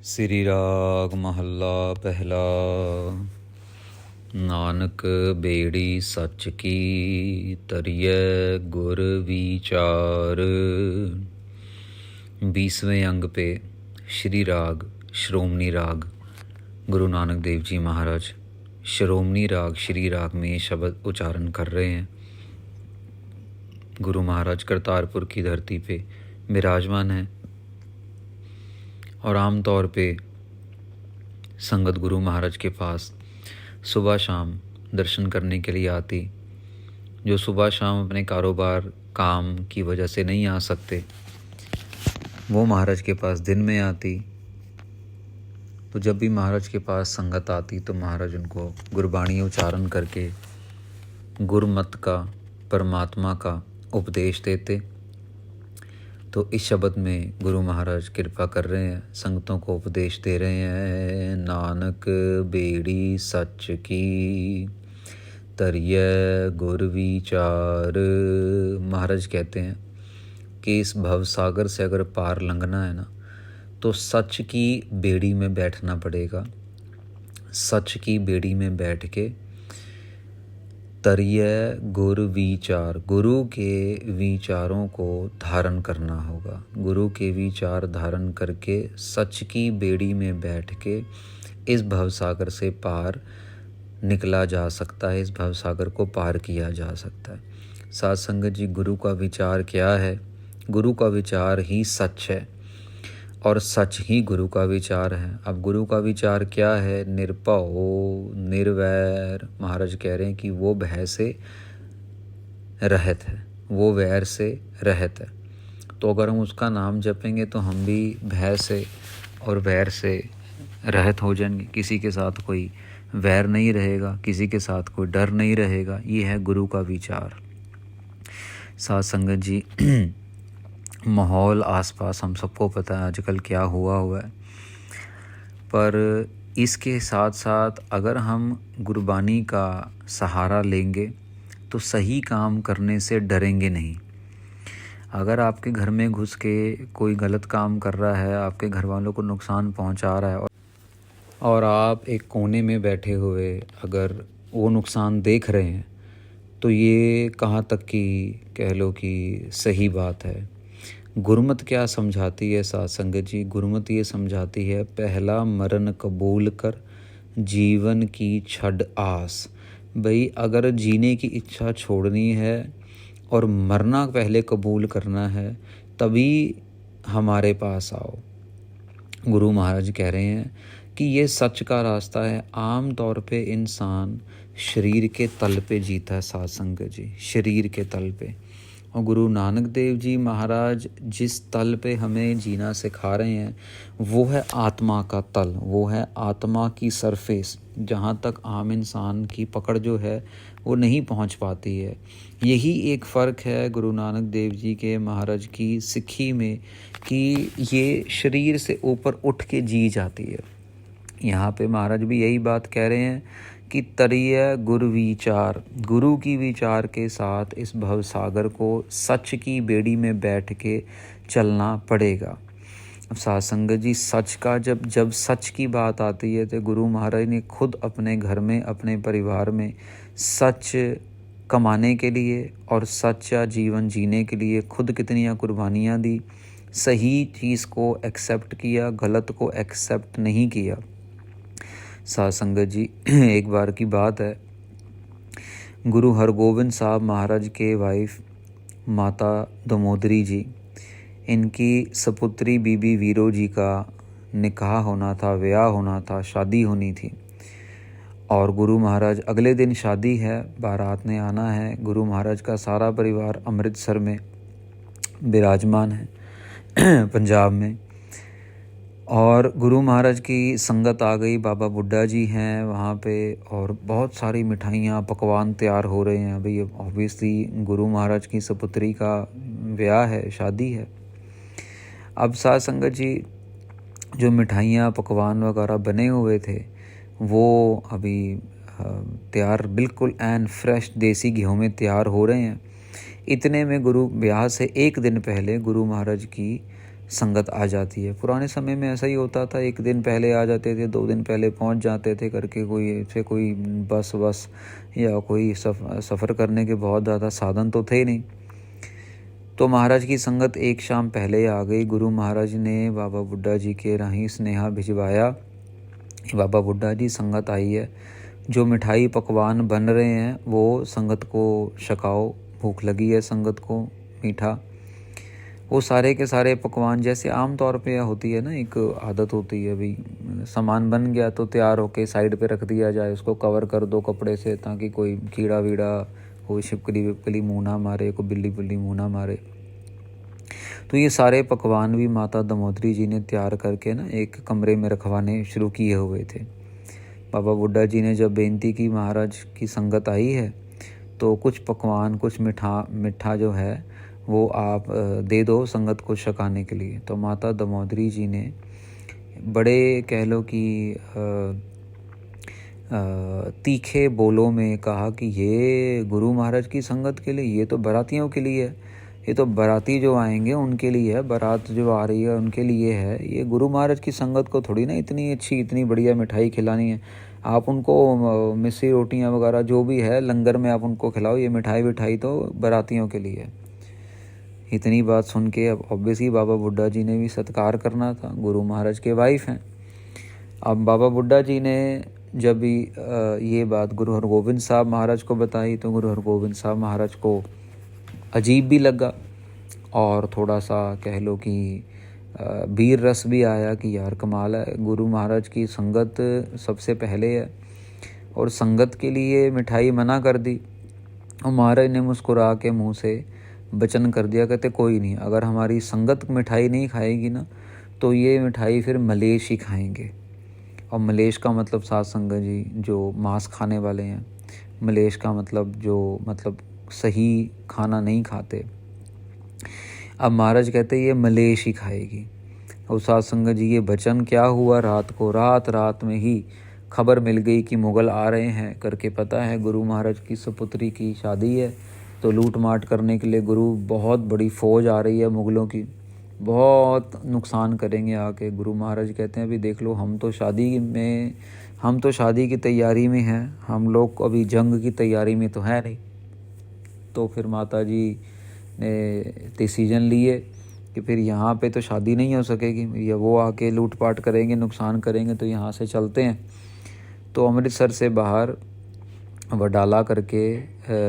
ਸ੍ਰੀ ਰਾਗ ਮਹੱਲਾ ਪਹਿਲਾ। ਨਾਨਕ ਬੇੜੀ ਸੱਚ ਕੀ ਤਰੀਐ ਗੁਰ ਵਿਚਾਰ। 20वें अंग पे श्री राग श्रोमणी राग। गुरु नानक देव जी महाराज श्रोमणी राग श्री राग में ये शब्द उच्चारण कर रहे हैं। गुरु महाराज करतारपुर की धरती पे विराजमान है और आम तौर पे संगत गुरु महाराज के पास सुबह शाम दर्शन करने के लिए आती। जो सुबह शाम अपने कारोबार काम की वजह से नहीं आ सकते, वो महाराज के पास दिन में आती। तो जब भी महाराज के पास संगत आती तो महाराज उनको गुरबाणी उच्चारण करके गुरमत का, परमात्मा का उपदेश देते। तो इस शब्द में गुरु महाराज कृपा कर रहे हैं, संगतों को उपदेश दे रहे हैं। नानक बेड़ी सच की तरिय गुर विचार। महाराज कहते हैं कि इस भव सागर से अगर पार लंघना है ना, तो सच की बेड़ी में बैठना पड़ेगा। सच की बेड़ी में बैठ के तरिय गुर विचार, गुरु के विचारों को धारण करना होगा। गुरु के विचार धारण करके सच की बेड़ी में बैठ के इस भवसागर से पार निकला जा सकता है, इस भवसागर को पार किया जा सकता है। साध संगत जी, गुरु का विचार क्या है? गुरु का विचार ही सच है और सच ही गुरु का विचार है। अब गुरु का विचार क्या है? निरभव निर्वैर। महाराज कह रहे हैं कि वो भय से रहित है, वो वैर से रहित है। तो अगर हम उसका नाम जपेंगे तो हम भी भय से और वैर से रहित हो जाएंगे। किसी के साथ कोई वैर नहीं रहेगा, किसी के साथ कोई डर नहीं रहेगा। ये है गुरु का विचार। साध संगत जी, माहौल आसपास हम सबको पता है आजकल क्या हुआ है, पर इसके साथ साथ अगर हम गुरबानी का सहारा लेंगे तो सही काम करने से डरेंगे नहीं। अगर आपके घर में घुस के कोई गलत काम कर रहा है, आपके घर वालों को नुकसान पहुंचा रहा है और आप एक कोने में बैठे हुए अगर वो नुकसान देख रहे हैं, तो ये कहाँ तक की कह लो कि सही बात है। गुरमत क्या समझाती है साध संगत जी? गुरमत ये समझाती है, पहला मरण कबूल कर जीवन की छड़ आस। भाई, अगर जीने की इच्छा छोड़नी है और मरना पहले कबूल करना है, तभी हमारे पास आओ। गुरु महाराज कह रहे हैं कि ये सच का रास्ता है। आम तौर पे इंसान शरीर के तल पे जीता है साध संगत जी, शरीर के तल पे। और गुरु नानक देव जी महाराज जिस तल पे हमें जीना सिखा रहे हैं, वो है आत्मा का तल, वो है आत्मा की सरफेस, जहाँ तक आम इंसान की पकड़ जो है वो नहीं पहुँच पाती है। यही एक फ़र्क है गुरु नानक देव जी के महाराज की सिक्खी में कि ये शरीर से ऊपर उठ के जी जाती है। यहाँ पे महाराज भी यही बात कह रहे हैं कि तरिय गुरु विचार, गुरु की विचार के साथ इस भव सागर को सच की बेड़ी में बैठ के चलना पड़ेगा। अब साध संगत जी, सच का जब सच की बात आती है तो गुरु महाराज ने खुद अपने घर में, अपने परिवार में सच कमाने के लिए और सच्चा जीवन जीने के लिए खुद कितनी कुर्बानियाँ दी। सही चीज़ को एक्सेप्ट किया, गलत को एक्सेप्ट नहीं किया। साध संगत जी, एक बार की बात है, गुरु हरगोविंद साहब महाराज के वाइफ माता दमोदरी जी, इनकी सपुत्री बीबी वीरो जी का निकाह होना था, ब्याह होना था, शादी होनी थी। और गुरु महाराज अगले दिन शादी है, बारात ने आना है। गुरु महाराज का सारा परिवार अमृतसर में विराजमान है पंजाब में। और गुरु महाराज की संगत आ गई, बाबा बुड्ढा जी हैं वहाँ पे और बहुत सारी मिठाइयाँ पकवान तैयार हो रहे हैं। भाई ऑब्वियसली गुरु महाराज की सपुत्री का ब्याह है, शादी है। अब साध संगत जी, जो मिठाइयाँ पकवान वगैरह बने हुए थे वो अभी तैयार बिल्कुल एन फ्रेश देसी घी में तैयार हो रहे हैं। इतने में गुरु ब्याह से एक दिन पहले गुरु महाराज की संगत आ जाती है। पुराने समय में ऐसा ही होता था, 1 दिन पहले आ जाते थे, 2 दिन पहले पहुंच जाते थे करके। कोई बस या कोई सफ़र करने के बहुत ज़्यादा साधन तो थे ही नहीं। तो महाराज की संगत एक शाम पहले आ गई। गुरु महाराज ने बाबा बुड्ढा जी के राही स्नेहा भिजवाया, बाबा बुड्ढा जी संगत आई है, जो मिठाई पकवान बन रहे हैं वो संगत को छकाओ, भूख लगी है संगत को मीठा। वो सारे के सारे पकवान, जैसे आम तौर पे होती है ना, एक आदत होती है, भाई सामान बन गया तो तैयार होके साइड पे रख दिया जाए, उसको कवर कर दो कपड़े से ताकि कोई कीड़ा वीड़ा, कोई छिपकली विपकली मुँह ना मारे, कोई बिल्ली बिल्ली मुँह ना मारे। तो ये सारे पकवान भी माता दमोदरी जी ने तैयार करके ना एक कमरे में रखवाने शुरू किए हुए थे। बाबा बुड्ढा जी ने जब बेनती की महाराज की संगत आई है तो कुछ पकवान, कुछ मिठा जो है वो आप दे दो संगत को छकाने के लिए। तो माता दमोदरी जी ने बड़े कह लो कि तीखे बोलों में कहा कि ये गुरु महाराज की संगत के लिए, ये तो बारातियों के लिए है, ये तो बाराती जो आएंगे उनके लिए है, बारात जो आ रही है उनके लिए है, ये गुरु महाराज की संगत को थोड़ी ना इतनी अच्छी इतनी बढ़िया मिठाई खिलानी है। आप उनको मिस्सी रोटियां वगैरह जो भी है लंगर में आप उनको खिलाओ, ये मिठाई तो बारातियों के लिए है। इतनी बात सुन के अब ऑब्वियसली बाबा बुड्ढा जी ने भी सत्कार करना था, गुरु महाराज के वाइफ हैं। अब बाबा बुड्ढा जी ने जब भी ये बात गुरु हरगोबिंद साहब महाराज को बताई तो गुरु हरगोबिंद साहब महाराज को अजीब भी लगा और थोड़ा सा कह लो कि वीर रस भी आया कि यार कमाल है, गुरु महाराज की संगत सबसे पहले है और संगत के लिए मिठाई मना कर दी। और महाराज ने मुस्कुरा के मुंह से वचन कर दिया, कहते कोई नहीं, अगर हमारी संगत मिठाई नहीं खाएगी ना तो ये मिठाई फिर मलेश ही खाएंगे। और मलेश का मतलब साध संगत जी जो मांस खाने वाले हैं, मलेश का मतलब जो सही खाना नहीं खाते। अब महाराज कहते ये मलेश ही खाएगी। और साध संगत जी ये वचन क्या हुआ, रात में ही खबर मिल गई कि मुग़ल आ रहे हैं करके। पता है गुरु महाराज की सपुत्री की शादी है तो लूट माट करने के लिए गुरु बहुत बड़ी फ़ौज आ रही है मुग़लों की, बहुत नुकसान करेंगे आके। गुरु महाराज कहते हैं अभी देख लो, हम तो शादी की तैयारी में हैं, हम लोग अभी जंग की तैयारी में तो है नहीं। तो फिर माता जी ने डिसीजन लिए कि फिर यहाँ पे तो शादी नहीं हो सकेगी, या वो आके लूटपाट करेंगे, नुकसान करेंगे, तो यहाँ से चलते हैं। तो अमृतसर से बाहर वडाला करके,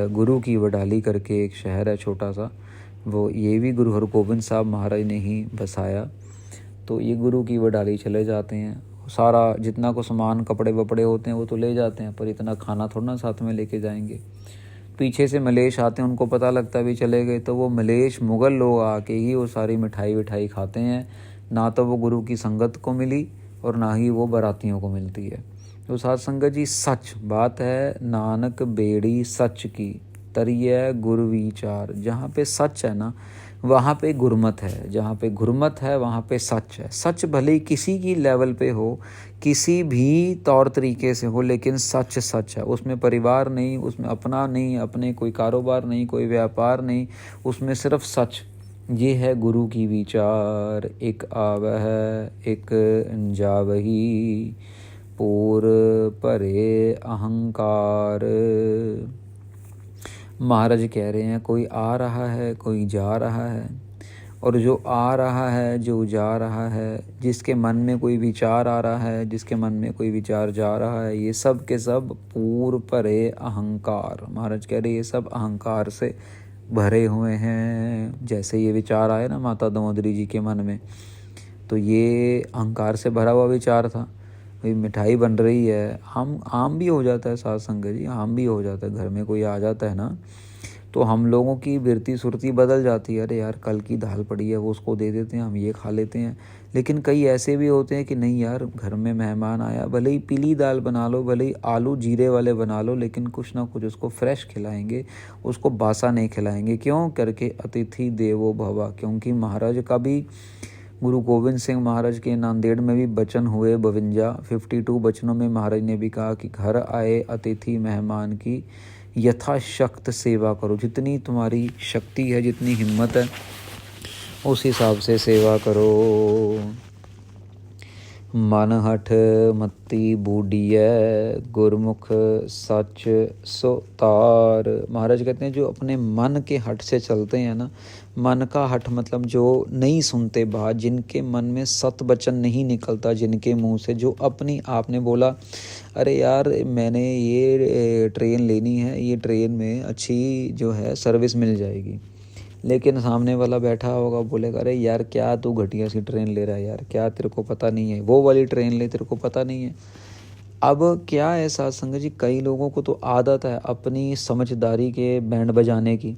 गुरु की वडाली करके एक शहर है छोटा सा, वो ये भी गुरु हरगोबिंद साहब महाराज ने ही बसाया। तो ये गुरु की वडाली चले जाते हैं, सारा जितना को सामान कपड़े वपड़े होते हैं वो तो ले जाते हैं, पर इतना खाना थोड़ा ना साथ में लेके जाएंगे। पीछे से मलेश आते हैं, उनको पता लगता भी चले गए, तो वो मलेश मुग़ल लोग आके ही वो सारी मिठाई खाते हैं। ना तो वो गुरु की संगत को मिली और ना ही वो बारातियों को मिलती है। तो साध संगत जी सच बात है, नानक बेड़ी सच की तरिय गुरु विचार। जहाँ पे सच है ना वहाँ पे गुरमत है, जहाँ पे गुरमत है वहाँ पे सच है। सच भले ही किसी की लेवल पे हो, किसी भी तौर तरीके से हो, लेकिन सच सच है। उसमें परिवार नहीं, उसमें अपना नहीं, अपने कोई कारोबार नहीं, कोई व्यापार नहीं, उसमें सिर्फ सच। ये है गुरु की विचार। एक आवह एक जावही, पूर परे अहंकार। महाराज कह रहे हैं कोई आ रहा है, कोई जा रहा है, और जो आ रहा है, जो जा रहा है, जिसके मन में कोई विचार आ रहा है, जिसके मन में कोई विचार जा रहा है, ये सब के सब पूर परे अहंकार। महाराज कह रहे ये सब अहंकार से भरे हुए हैं। जैसे ये विचार आए ना माता दमोदरी जी के मन में, तो ये अहंकार से भरा हुआ विचार था। भाई मिठाई बन रही है, आम भी हो जाता है साध संगत जी, आम भी हो जाता है। घर में कोई आ जाता है ना तो हम लोगों की बिरती सुरती बदल जाती है, अरे यार कल की दाल पड़ी है वो उसको दे देते हैं, हम ये खा लेते हैं। लेकिन कई ऐसे भी होते हैं कि नहीं यार, घर में मेहमान आया, भले ही पीली दाल बना लो, भले ही आलू जीरे वाले बना लो, लेकिन कुछ ना कुछ उसको फ्रेश खिलाएंगे, उसको बासा नहीं खिलाएंगे। क्यों करके अतिथि देवो भव। क्योंकि महाराज का भी, गुरु गोविंद सिंह महाराज के नांदेड़ में भी वचन हुए 52 वचनों में महाराज ने भी कहा कि घर आए अतिथि मेहमान की यथाशक्त सेवा करो। जितनी तुम्हारी शक्ति है, जितनी हिम्मत है, उस हिसाब से सेवा करो। मन हठ मत्ती बूढ़िया गुरमुख सच सो तार। महाराज कहते हैं जो अपने मन के हठ से चलते हैं ना, मन का हठ मतलब जो नहीं सुनते बात, जिनके मन में सत वचन नहीं निकलता, जिनके मुंह से, जो अपनी आपने बोला अरे यार मैंने ये ट्रेन लेनी है, ये ट्रेन में अच्छी जो है सर्विस मिल जाएगी, लेकिन सामने वाला बैठा होगा बोलेगा अरे यार क्या तू घटिया सी ट्रेन ले रहा है यार, क्या तेरे को पता नहीं है, वो वाली ट्रेन ले, तेरे को पता नहीं है। अब क्या है साथ संगत जी, कई लोगों को तो आदत है अपनी समझदारी के बैंड बजाने की,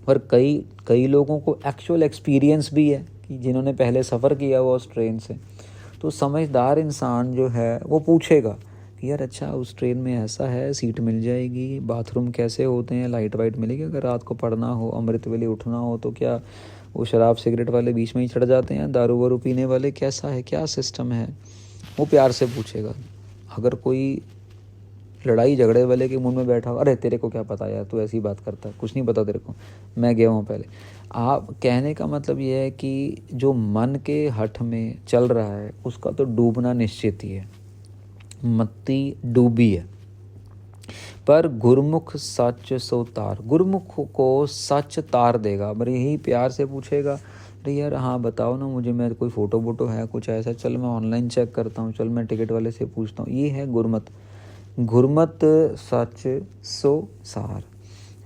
पर कई लोगों को एक्चुअल एक्सपीरियंस भी है कि जिन्होंने पहले सफ़र किया हुआ उस ट्रेन से। तो समझदार इंसान जो है वो पूछेगा कि यार अच्छा उस ट्रेन में ऐसा है, सीट मिल जाएगी, बाथरूम कैसे होते हैं, लाइट वाइट मिलेगी, अगर रात को पढ़ना हो, अमृत वेले उठना हो तो क्या वो शराब सिगरेट वाले बीच में ही चढ़ जाते हैं, दारू वारू पीने वाले कैसा है, क्या सिस्टम है, वो प्यार से पूछेगा। अगर कोई लड़ाई झगड़े वाले के मुंह में बैठा हो, अरे तेरे को क्या पता यार, तू ऐसी बात करता है, कुछ नहीं पता तेरे को, मैं गया हूँ पहले। आप कहने का मतलब ये है कि जो मन के हठ में चल रहा है उसका तो डूबना निश्चित ही है, मत्ती डूबी है। पर गुरमुख सच सो तार, गुरमुख को सच तार देगा। पर यही प्यार से पूछेगा अरे यार हाँ बताओ ना मुझे, मैं कोई फ़ोटो वोटो है कुछ ऐसा, चल मैं ऑनलाइन चेक करता हूँ, चल मैं टिकट वाले से पूछता हूँ। ये है गुरमत, गुरमत सच सो सार।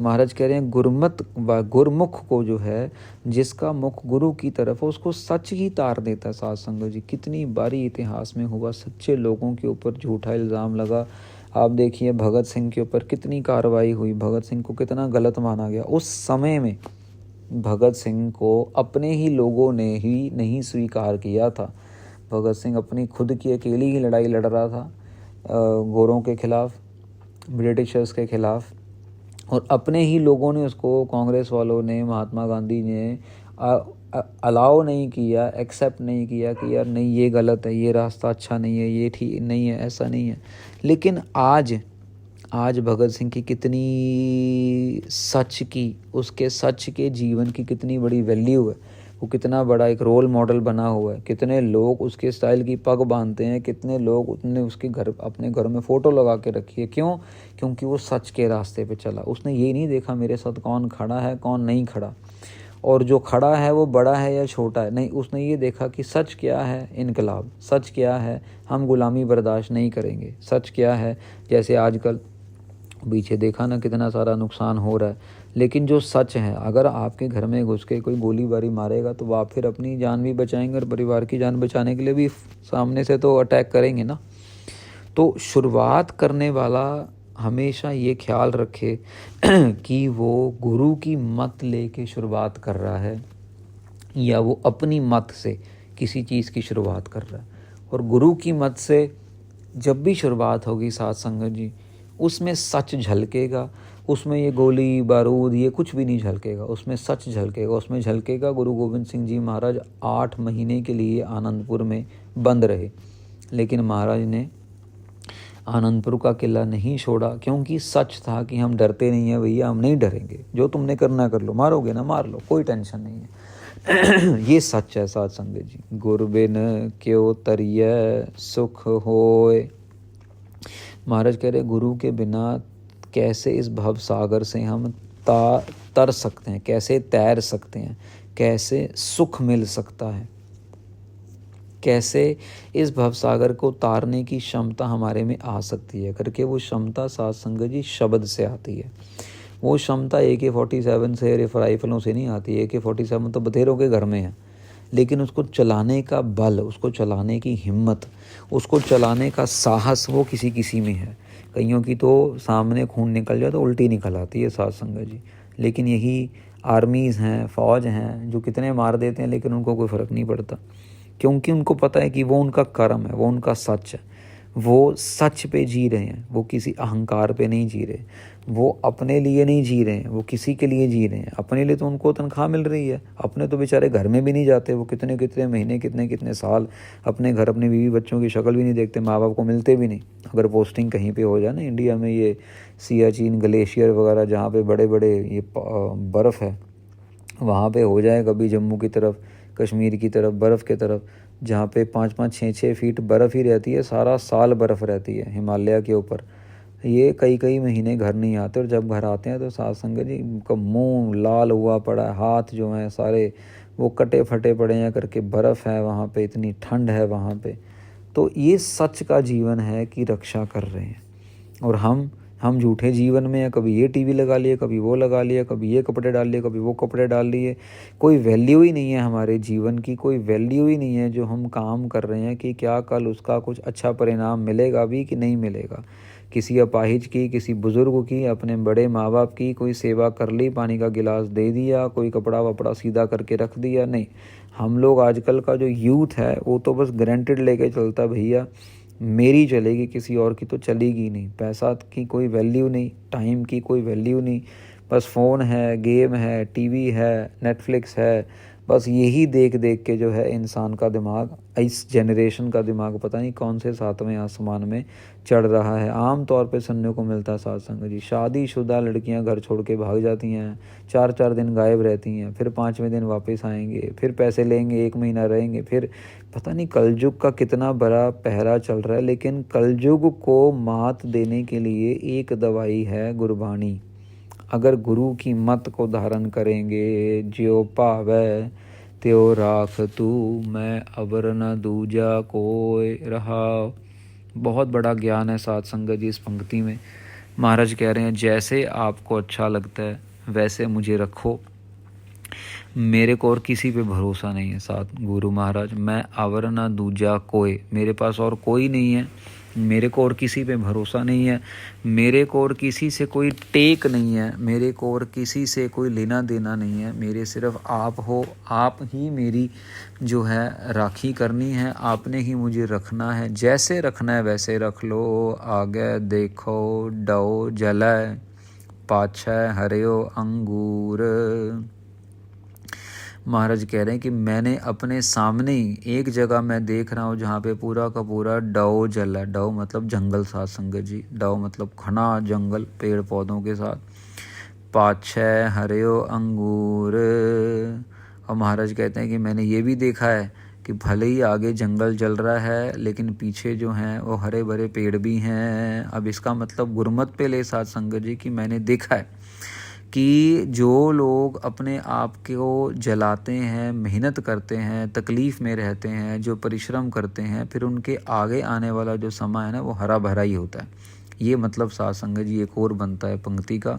महाराज कह रहे हैं गुरमत व गुरमुख को जो है, जिसका मुख गुरु की तरफ है, उसको सच ही तार देता है। साथ संगत जी कितनी बारी इतिहास में हुआ, सच्चे लोगों के ऊपर झूठा इल्ज़ाम लगा। आप देखिए भगत सिंह के ऊपर कितनी कार्रवाई हुई, भगत सिंह को कितना गलत माना गया। उस समय में भगत सिंह को अपने ही लोगों ने ही नहीं स्वीकार किया था। भगत सिंह अपनी खुद की अकेली ही लड़ाई लड़ रहा था गोरों के खिलाफ, ब्रिटिशर्स के खिलाफ, और अपने ही लोगों ने उसको, कांग्रेस वालों ने, महात्मा गांधी ने अलाउ नहीं किया, एक्सेप्ट नहीं किया कि यार नहीं ये गलत है, ये रास्ता अच्छा नहीं है, ये ठीक नहीं है, ऐसा नहीं है। लेकिन आज भगत सिंह की कितनी सच की, उसके सच के जीवन की कितनी बड़ी वैल्यू है, वो कितना बड़ा एक रोल मॉडल बना हुआ है। कितने लोग उसके स्टाइल की पग बांधते हैं, कितने लोग उसने उसके घर, अपने घर में फ़ोटो लगा के रखी है। क्यों? क्योंकि वो सच के रास्ते पे चला। उसने ये नहीं देखा मेरे साथ कौन खड़ा है कौन नहीं खड़ा, और जो खड़ा है वो बड़ा है या छोटा है, नहीं, उसने ये देखा कि सच क्या है, इनकलाब, सच क्या है, हम गुलामी बर्दाश्त नहीं करेंगे, सच क्या है। जैसे आजकल पीछे देखा ना कितना सारा नुकसान हो रहा है, लेकिन जो सच है, अगर आपके घर में घुस के कोई गोली बारी मारेगा तो आप फिर अपनी जान भी बचाएंगे और परिवार की जान बचाने के लिए भी सामने से तो अटैक करेंगे ना। तो शुरुआत करने वाला हमेशा ये ख्याल रखे कि वो गुरु की मत लेके शुरुआत कर रहा है या वो अपनी मत से किसी चीज़ की शुरुआत कर रहा है। और गुरु की मत से जब भी शुरुआत होगी साथ संगत जी, उसमें सच झलकेगा, उसमें ये गोली बारूद ये कुछ भी नहीं झलकेगा, उसमें सच झलकेगा। उसमें झलकेगा गुरु गोविंद सिंह जी महाराज 8 महीने के लिए आनंदपुर में बंद रहे, लेकिन महाराज ने आनंदपुर का किला नहीं छोड़ा, क्योंकि सच था कि हम डरते नहीं हैं भैया, हम नहीं डरेंगे, जो तुमने करना कर लो, मारोगे ना मार लो, कोई टेंशन नहीं है। ये सच है साथ संगत जी। गुर बिन क्यों तरिय सुख होए। महाराज कह रहे गुरु के बिना कैसे इस भव सागर से हम तर सकते हैं, कैसे तैर सकते हैं, कैसे सुख मिल सकता है, कैसे इस भवसागर को तारने की क्षमता हमारे में आ सकती है करके। वो क्षमता साथ संगत जी शब्द से आती है। वो क्षमता AK-47 से या राइफलों से नहीं आती। AK-47 तो बथेरों के घर में है, लेकिन उसको चलाने का बल, उसको चलाने की हिम्मत, उसको चलाने का साहस वो किसी किसी में है। कईयों की तो सामने खून निकल जाए तो उल्टी निकल आती है साथ संगत जी। लेकिन यही आर्मीज़ हैं, फ़ौज हैं जो कितने मार देते हैं, लेकिन उनको कोई फ़र्क नहीं पड़ता, क्योंकि उनको पता है कि वो उनका कर्म है, वो उनका सच है, वो सच पे जी रहे हैं, वो किसी अहंकार पे नहीं जी रहे, वो अपने लिए नहीं जी रहे हैं, वो किसी के लिए जी रहे हैं। अपने लिए तो उनको तनख्वाह मिल रही है, अपने तो बेचारे घर में भी नहीं जाते, वो कितने कितने महीने कितने कितने साल अपने घर, अपने बीवी बच्चों की शक्ल भी नहीं देखते, माँ बाप को मिलते भी नहीं। अगर पोस्टिंग कहीं पे हो जाए ना इंडिया में, ये सियाचिन ग्लेशियर वगैरह जहाँ पे बड़े बड़े ये बर्फ़ है, वहाँ पे हो जाए कभी जम्मू की तरफ, कश्मीर की तरफ, बर्फ़ की तरफ, जहाँ पे 5-5 6-6 फीट बर्फ़ ही रहती है, सारा साल बर्फ़ रहती है हिमालय के ऊपर। ये कई महीने घर नहीं आते, और जब घर आते हैं तो साध संगत जी उनका मुंह लाल हुआ पड़ा है, हाथ जो हैं सारे वो कटे फटे पड़े हैं करके, बर्फ़ है वहाँ पे, इतनी ठंड है वहाँ पे। तो ये सच का जीवन है कि रक्षा कर रहे हैं, और हम झूठे जीवन में हैं। कभी ये टीवी लगा लिए, कभी वो लगा लिया, कभी ये कपड़े डाल लिए, कभी वो कपड़े डाल लिए। कोई वैल्यू ही नहीं है हमारे जीवन की, कोई वैल्यू ही नहीं है जो हम काम कर रहे हैं कि क्या कल उसका कुछ अच्छा परिणाम मिलेगा भी कि नहीं मिलेगा। किसी अपाहिज की, किसी बुज़ुर्ग की, अपने बड़े माँ बाप की कोई सेवा कर ली, पानी का गिलास दे दिया, कोई कपड़ा वपड़ा सीधा करके रख दिया, नहीं। हम लोग आजकल का जो यूथ है वो तो बस ग्रांटेड लेके चलता, भैया मेरी चलेगी, किसी और की तो चलेगी नहीं। पैसा की कोई वैल्यू नहीं, टाइम की कोई वैल्यू नहीं, बस फ़ोन है, गेम है, टीवी है, नेटफ्लिक्स है, बस यही देख देख के जो है इंसान का दिमाग, इस जनरेशन का दिमाग पता नहीं कौन से सातवें आसमान में चढ़ रहा है। आम तौर पे सुनने को मिलता है साथ संगत जी, शादीशुदा लड़कियां घर छोड़ के भाग जाती हैं, 4-4 दिन गायब रहती हैं, फिर 5वें दिन वापस आएंगे, फिर पैसे लेंगे, 1 महीना रहेंगे, फिर पता नहीं कलयुग का कितना बड़ा पहरा चल रहा है। लेकिन कलयुग को मात देने के लिए एक दवाई है, गुरबाणी। अगर गुरु की मत को धारण करेंगे, ज्यो पावै त्यो राख तू, मैं अबर न दूजा कोय रहा। बहुत बड़ा ज्ञान है साध संगत जी इस पंक्ति में। महाराज कह रहे हैं जैसे आपको अच्छा लगता है वैसे मुझे रखो, मेरे को और किसी पे भरोसा नहीं है। साथ गुरु महाराज, मैं अवर न दूजा कोई, मेरे पास और कोई नहीं है, मेरे को और किसी पे भरोसा नहीं है, मेरे को और किसी से कोई टेक नहीं है, मेरे को और किसी से कोई लेना देना नहीं है, मेरे सिर्फ आप हो। आप ही मेरी जो है राखी करनी है, आपने ही मुझे रखना है, जैसे रखना है वैसे रख लो। आगे देखो डो जलै, पाछै हरियो अंगूर। महाराज कह रहे हैं कि मैंने अपने सामने ही एक जगह मैं देख रहा हूँ जहाँ पे पूरा का पूरा डव जल है। डव मतलब जंगल साथ संगत जी, डव मतलब घना जंगल पेड़ पौधों के साथ। पाछे हरियो अंगूर। और महाराज कहते हैं कि मैंने ये भी देखा है कि भले ही आगे जंगल जल रहा है लेकिन पीछे जो हैं वो हरे भरे पेड़ भी हैं। अब इसका मतलब गुरमत पे ले साथ संगत जी कि मैंने देखा है कि जो लोग अपने आप को जलाते हैं, मेहनत करते हैं, तकलीफ़ में रहते हैं, जो परिश्रम करते हैं, फिर उनके आगे आने वाला जो समय है ना वो हरा भरा ही होता है। ये मतलब साथ संगत जी एक और बनता है पंक्ति का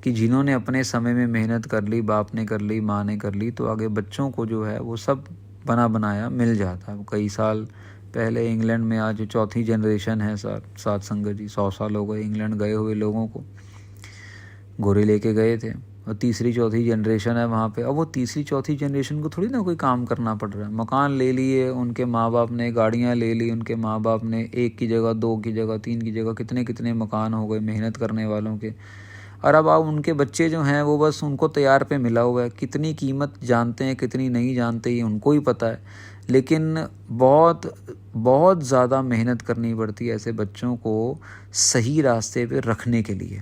कि जिन्होंने अपने समय में मेहनत कर ली, बाप ने कर ली, माँ ने कर ली, तो आगे बच्चों को जो है वो सब बना बनाया मिल जाता है। कई साल पहले इंग्लैंड में आज चौथी जनरेशन है साथ संगत जी, 100 साल हो गए इंग्लैंड गए हुए लोगों को, गोरे लेके गए थे, और तीसरी चौथी जनरेशन है वहाँ पे। अब वो तीसरी चौथी जनरेशन को थोड़ी ना कोई काम करना पड़ रहा है। मकान ले लिए उनके माँ बाप ने, गाड़ियाँ ले ली उनके माँ बाप ने, 1 की जगह 2 की जगह 3 की जगह कितने कितने मकान हो गए मेहनत करने वालों के। और अब उनके बच्चे जो हैं वो बस उनको तैयार पे मिला हुआ है। कितनी कीमत जानते हैं कितनी नहीं जानते ये उनको ही पता है, लेकिन बहुत बहुत ज़्यादा मेहनत करनी पड़ती है ऐसे बच्चों को सही रास्ते पे रखने के लिए,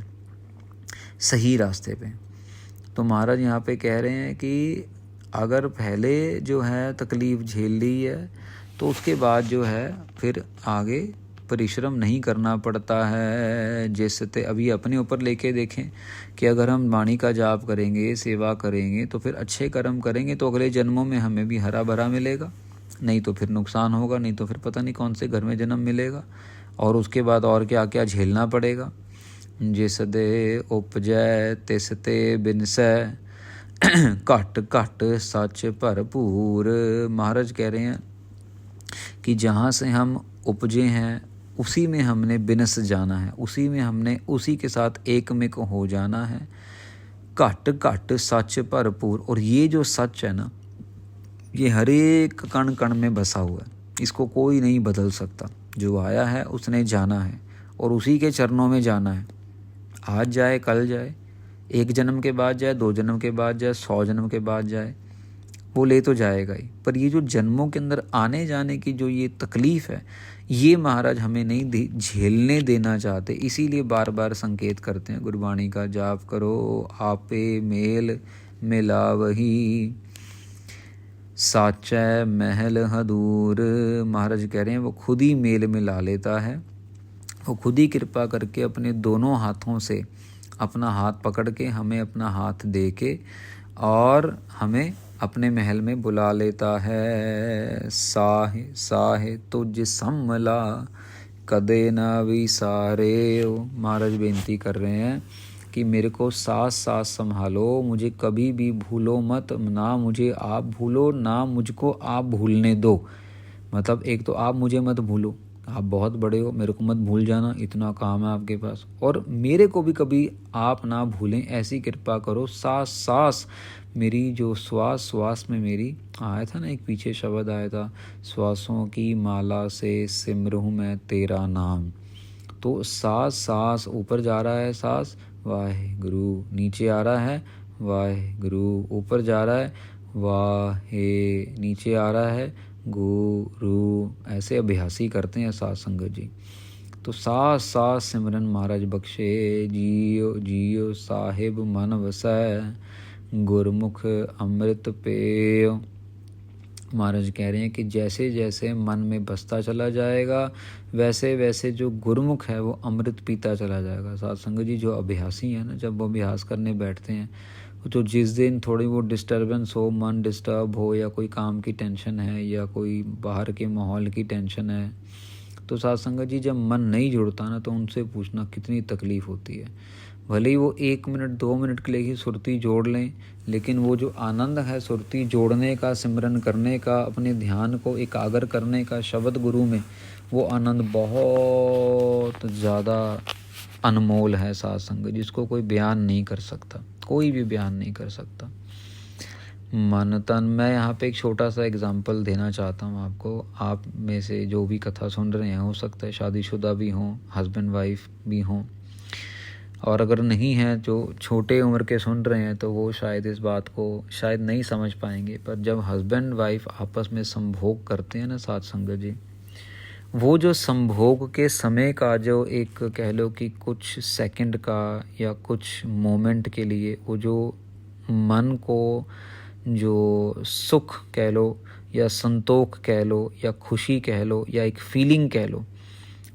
सही रास्ते पे। तो महाराज यहाँ पे कह रहे हैं कि अगर पहले जो है तकलीफ़ झेल ली है तो उसके बाद जो है फिर आगे परिश्रम नहीं करना पड़ता है। जैसे अभी अपने ऊपर लेके देखें कि अगर हम वाणी का जाप करेंगे, सेवा करेंगे, तो फिर अच्छे कर्म करेंगे तो अगले जन्मों में हमें भी हरा भरा मिलेगा, नहीं तो फिर नुकसान होगा, नहीं तो फिर पता नहीं कौन से घर में जन्म मिलेगा, और उसके बाद और क्या क्या झेलना पड़ेगा। जिस दे उपजै तिस ते बिनसै, घट घट सच भरपूर। महाराज कह रहे हैं कि जहाँ से हम उपजे हैं उसी में हमने बिनस जाना है, उसी में हमने उसी के साथ एकमिक हो जाना है। घट घट सच भरपूर। और ये जो सच है ना ये हर एक कण कण में बसा हुआ है, इसको कोई नहीं बदल सकता। जो आया है उसने जाना है और उसी के चरणों में जाना है। आज जाए कल जाए, 1 जन्म के बाद जाए, 2 जन्म के बाद जाए, 100 जन्म के बाद जाए, वो ले तो जाएगा ही। पर ये जो जन्मों के अंदर आने जाने की जो ये तकलीफ़ है ये महाराज हमें नहीं झेलने देना चाहते, इसीलिए बार बार संकेत करते हैं गुरबाणी का जाप करो, आपे मेल मिलावही, साचै महल हदूर। महाराज कह रहे हैं वो खुद ही मेल मिला लेता है, वो खुद ही कृपा करके अपने दोनों हाथों से अपना हाथ पकड़ के हमें अपना हाथ दे के और हमें अपने महल में बुला लेता है। साहे साहे तुझ सम्मला कदे न विसारे। महाराज बेनती कर रहे हैं कि मेरे को सास सास संभालो, मुझे कभी भी भूलो मत, ना मुझे आप भूलो ना मुझको आप भूलने दो। मतलब एक तो आप मुझे मत भूलो, आप बहुत बड़े हो, मेरे को मत भूल जाना, इतना काम है आपके पास, और मेरे को भी कभी आप ना भूलें, ऐसी कृपा करो। सास सास मेरी जो श्वास श्वास में मेरी आया था ना, एक पीछे शब्द आया था, श्वासों की माला से सिमरूं मैं तेरा नाम। तो सास सास ऊपर जा रहा है, सास वाहेगुरु, नीचे आ रहा है वाहेगुरु, ऊपर जा रहा है वाहे, नीचे आ रहा है गुरु। ऐसे अभ्यासी करते हैं साध संगत जी। तो सास सास सिमरन महाराज बख्शे, जियो जियो साहिब मन वसै, गुरमुख अमृत पेय। महाराज कह रहे हैं कि जैसे जैसे मन में बसता चला जाएगा वैसे वैसे जो गुरमुख है वो अमृत पीता चला जाएगा। साध संगत जी जो अभ्यासी है ना, जब वो अभ्यास करने बैठते हैं तो जिस दिन थोड़ी वो डिस्टर्बेंस हो, मन डिस्टर्ब हो, या कोई काम की टेंशन है या कोई बाहर के माहौल की टेंशन है, तो साध संगत जी जब मन नहीं जुड़ता ना तो उनसे पूछना कितनी तकलीफ़ होती है। भले ही वो 1 मिनट 2 मिनट के लिए ही सुरती जोड़ लें, लेकिन वो जो आनंद है सुरती जोड़ने का, सिमरन करने का, अपने ध्यान को एकाग्र करने का शब्द गुरु में, वो आनंद बहुत ज़्यादा अनमोल है साध संगत, जिसको कोई बयान नहीं कर सकता, कोई भी बयान नहीं कर सकता। मन तन, मैं यहाँ पे एक छोटा सा एग्जांपल देना चाहता हूँ आपको। आप में से जो भी कथा सुन रहे हैं, हो सकता है शादीशुदा भी हों, हस्बैंड वाइफ भी हों, और अगर नहीं है जो छोटे उम्र के सुन रहे हैं तो वो शायद इस बात को शायद नहीं समझ पाएंगे। पर जब हस्बैंड वाइफ आपस में संभोग करते हैं ना साध संगत जी, वो जो संभोग के समय का जो एक कह लो कि कुछ सेकंड का या कुछ मोमेंट के लिए वो जो मन को जो सुख कह लो या संतोष कह लो या खुशी कह लो या एक फीलिंग कह लो,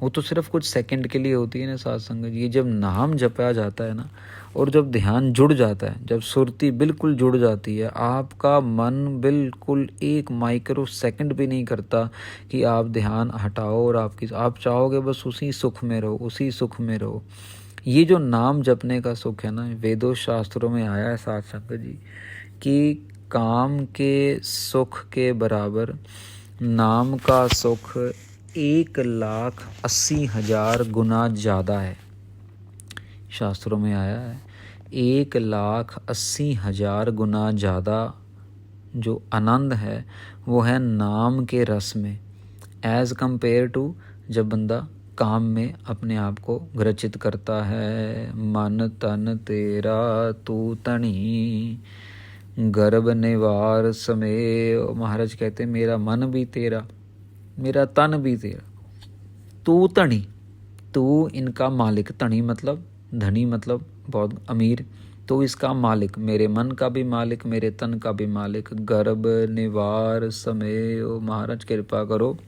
वो तो सिर्फ कुछ सेकंड के लिए होती है ना साध संगत। ये जब नाम जपा जाता है ना और जब ध्यान जुड़ जाता है, जब सुरती बिल्कुल जुड़ जाती है, आपका मन बिल्कुल 1 माइक्रो सेकंड भी नहीं करता कि आप ध्यान हटाओ और आप चाहोगे बस उसी सुख में रहो, उसी सुख में रहो। ये जो नाम जपने का सुख है ना, वेदों शास्त्रों में आया है साध संगत जी कि काम के सुख के बराबर नाम का सुख 1,80,000 गुना ज़्यादा है। शास्त्रों में आया है 1,80,000 गुना ज़्यादा जो आनंद है वो है नाम के रस में, एज़ कंपेयर टू जब बंदा काम में अपने आप को ग्रचित करता है। मन तन तेरा तू तणी गर्भ निवार समय। महाराज कहते मेरा मन भी तेरा, मेरा तन भी तेरा, तू धनी, तू इनका मालिक, धनी मतलब धनी मतलब बहुत अमीर, तो इसका मालिक, मेरे मन का भी मालिक, मेरे तन का भी मालिक। गर्भ निवार समय, महाराज कृपा करो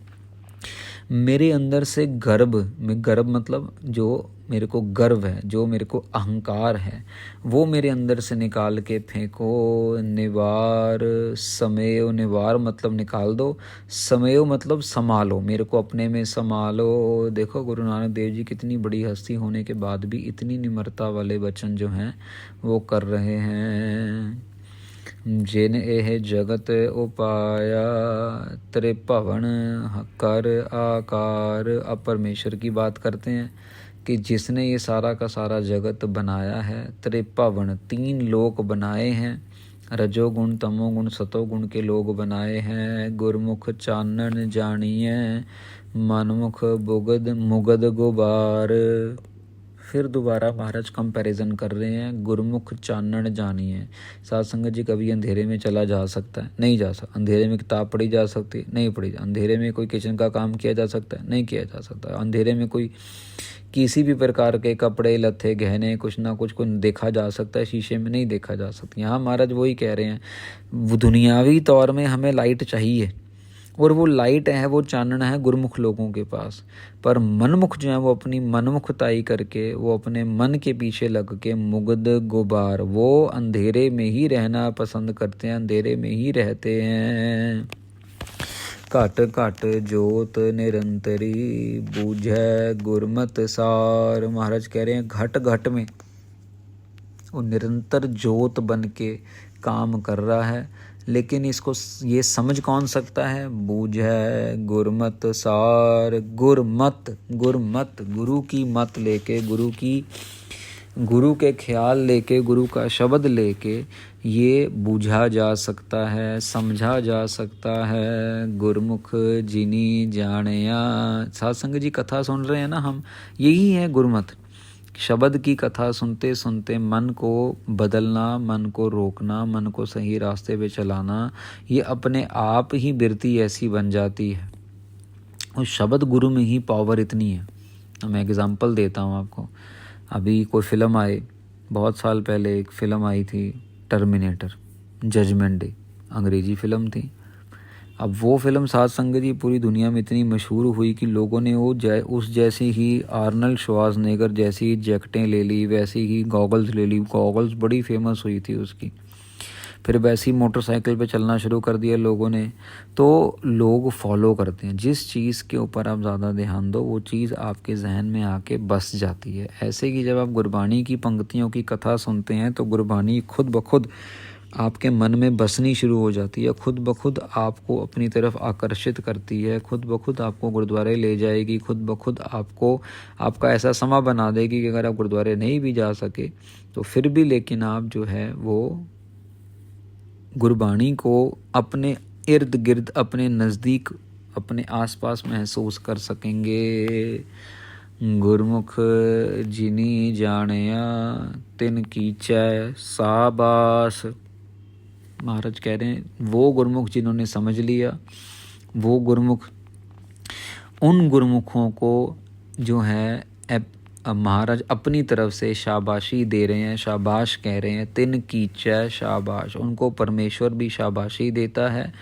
मेरे अंदर से गर्भ में, गर्भ मतलब जो मेरे को गर्व है, जो मेरे को अहंकार है, वो मेरे अंदर से निकाल के फेंको। निवार समय, निवार मतलब निकाल दो, समय मतलब संभालो, मेरे को अपने में संभालो। देखो गुरु नानक देव जी कितनी बड़ी हस्ती होने के बाद भी इतनी निम्रता वाले वचन जो हैं वो कर रहे हैं। जिन एह जगत उपाया त्रिभुवन कर आकार। अब परमेश्वर की बात करते हैं कि जिसने ये सारा का सारा जगत बनाया है, त्रिभुवन 3 लोक बनाए हैं, रजोगुण तमोगुण सतोगुण के लोग बनाए हैं। गुरमुख चानन जानिए मनमुख बुगद मुगद गुबार। फिर दोबारा महाराज कंपैरिजन कर रहे हैं, गुरमुख चानन जानिए। साध संगत जी, कभी अंधेरे में चला जा सकता है? नहीं जा सकता। अंधेरे में किताब पढ़ी जा सकती है? नहीं पढ़ी। अंधेरे में कोई किचन का काम किया जा सकता है? नहीं किया जा सकता। अंधेरे में कोई किसी भी प्रकार के कपड़े लत्थे गहने कुछ ना कुछ को देखा जा सकता है? शीशे में नहीं देखा जा सकता। यहाँ महाराज वही कह रहे हैं, वो दुनियावी तौर में हमें लाइट चाहिए, और वो लाइट है, वो चानना है गुरमुख लोगों के पास। पर मनमुख जो है वो अपनी मनमुखताई करके, वो अपने मन के पीछे लग के मुग्ध गुबार, वो अंधेरे में ही रहना पसंद करते हैं, अंधेरे में ही रहते हैं। घट घट जोत निरंतरी बूझै गुरमत सार। महाराज कह रहे हैं घट घट में वो निरंतर जोत बन के काम कर रहा है, लेकिन इसको ये समझ कौन सकता है? बूझै गुरमत सार। गुरमत, गुरमत गुरु की मत लेके, गुरु के ख्याल लेके, गुरु का शब्द लेके ये बूझा जा सकता है, समझा जा सकता है। गुरमुख जिनी जानिया। साध संगत जी कथा सुन रहे हैं ना हम, यही है गुरमत। शब्द की कथा सुनते सुनते मन को बदलना, मन को रोकना, मन को सही रास्ते पे चलाना, ये अपने आप ही बिरती ऐसी बन जाती है। उस शब्द गुरु में ही पावर इतनी है। मैं एग्जांपल देता हूँ आपको। अभी कोई फ़िल्म आई, बहुत साल पहले एक फ़िल्म आई थी टर्मिनेटर, जजमेंट डे, अंग्रेजी फ़िल्म थी। अब वो फिल्म साध संगत जी पूरी दुनिया में इतनी मशहूर हुई कि लोगों ने वो उस जैसी ही आर्नल्ड श्वार्ज़नेगर जैसी ही जैकेटें ले ली, वैसी ही गॉगल्स ले ली। गॉगल्स बड़ी फेमस हुई थी उसकी। फिर वैसी मोटरसाइकिल पे चलना शुरू कर दिया लोगों ने। तो लोग फॉलो करते हैं, जिस चीज़ के ऊपर आप ज़्यादा ध्यान दो वो चीज़ आपके जहन में आके बस जाती है। ऐसे कि जब आप गुरबानी की पंक्तियों की कथा सुनते हैं तो गुरबानी खुद ब खुद आपके मन में बसनी शुरू हो जाती है, खुद ब खुद आपको अपनी तरफ आकर्षित करती है, खुद ब खुद आपको गुरुद्वारे ले जाएगी, खुद ब खुद आपको आपका ऐसा समा बना देगी कि अगर आप गुरुद्वारे नहीं भी जा सके तो फिर भी लेकिन आप जो है वो गुरबाणी को अपने इर्द गिर्द, अपने नज़दीक, अपने आसपास महसूस कर सकेंगे। गुरमुख जिनी जानिया तिन कीचै साबास। महाराज कह रहे हैं वो गुरमुख जिन्होंने समझ लिया, वो गुरमुख, उन गुरमुखों को जो है महाराज अपनी तरफ से शाबाशी दे रहे हैं, शाबाश कह रहे हैं। तिन कीचै शाबाश, उनको परमेश्वर भी शाबाशी देता है,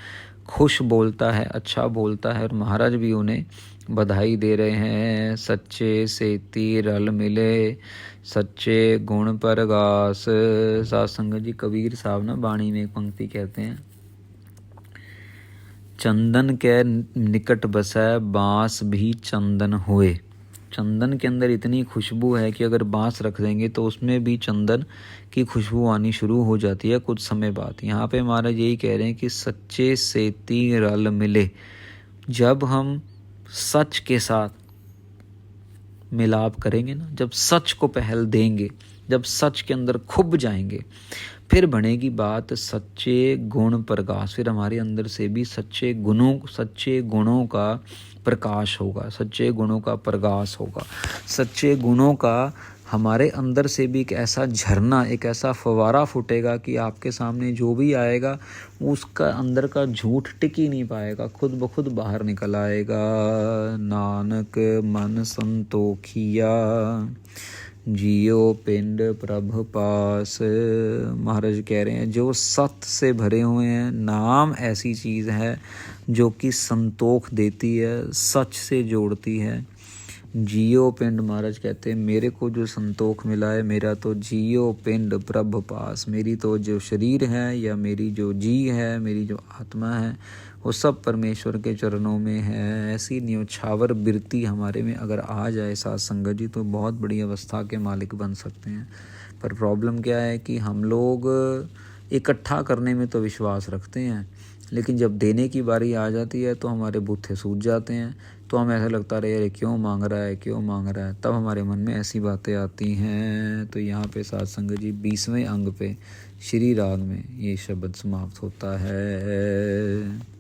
खुश बोलता है, अच्छा बोलता है, और महाराज भी उन्हें बधाई दे रहे हैं। सच्चे सेती रल मिले सच्चे गुण परगास। साध संगत जी कबीर साहब ना बाणी में एक पंक्ति कहते हैं, चंदन के निकट बसै बांस भी चंदन होए। चंदन के अंदर इतनी खुशबू है कि अगर बांस रख देंगे तो उसमें भी चंदन की खुशबू आनी शुरू हो जाती है कुछ समय बाद। यहाँ पे महाराज यही कह रहे हैं कि सच्चे सेती रल मिले। जब हम सच के साथ मिलाप करेंगे ना, जब सच को पहल देंगे, जब सच के अंदर खुब जाएंगे, फिर बनेगी बात सच्चे गुण प्रकाश। फिर हमारे अंदर से भी सच्चे गुणों का प्रकाश होगा, सच्चे गुणों का प्रकाश होगा। सच्चे गुणों का हमारे अंदर से भी एक ऐसा झरना, एक ऐसा फवारा फूटेगा कि आपके सामने जो भी आएगा उसका अंदर का झूठ टिक ही नहीं पाएगा, खुद ब खुद बाहर निकल आएगा। नानक मन संतोखिया जियो पिंड प्रभ पास। महाराज कह रहे हैं जो सत्य से भरे हुए हैं, नाम ऐसी चीज़ है जो कि संतोख देती है, सच से जोड़ती है। जियो पिंड, महाराज कहते हैं मेरे को जो संतोख मिला है, मेरा तो जियो पिंड प्रभ पास, मेरी तो जो शरीर है या मेरी जो जी है, मेरी जो आत्मा है, वो सब परमेश्वर के चरणों में है। ऐसी न्योछावर बिरती हमारे में अगर आ जाए साध संगत जी तो बहुत बड़ी अवस्था के मालिक बन सकते हैं। पर प्रॉब्लम क्या है कि हम लोग इकट्ठा करने में तो विश्वास रखते हैं, लेकिन जब देने की बारी आ जाती है तो हमारे बूथे सूझ जाते हैं। तो हमें ऐसा लगता है यार क्यों मांग रहा है, क्यों मांग रहा है, तब हमारे मन में ऐसी बातें आती हैं। तो यहाँ पे साध संगत जी 20वें अंग पे श्री राग में ये शब्द समाप्त होता है।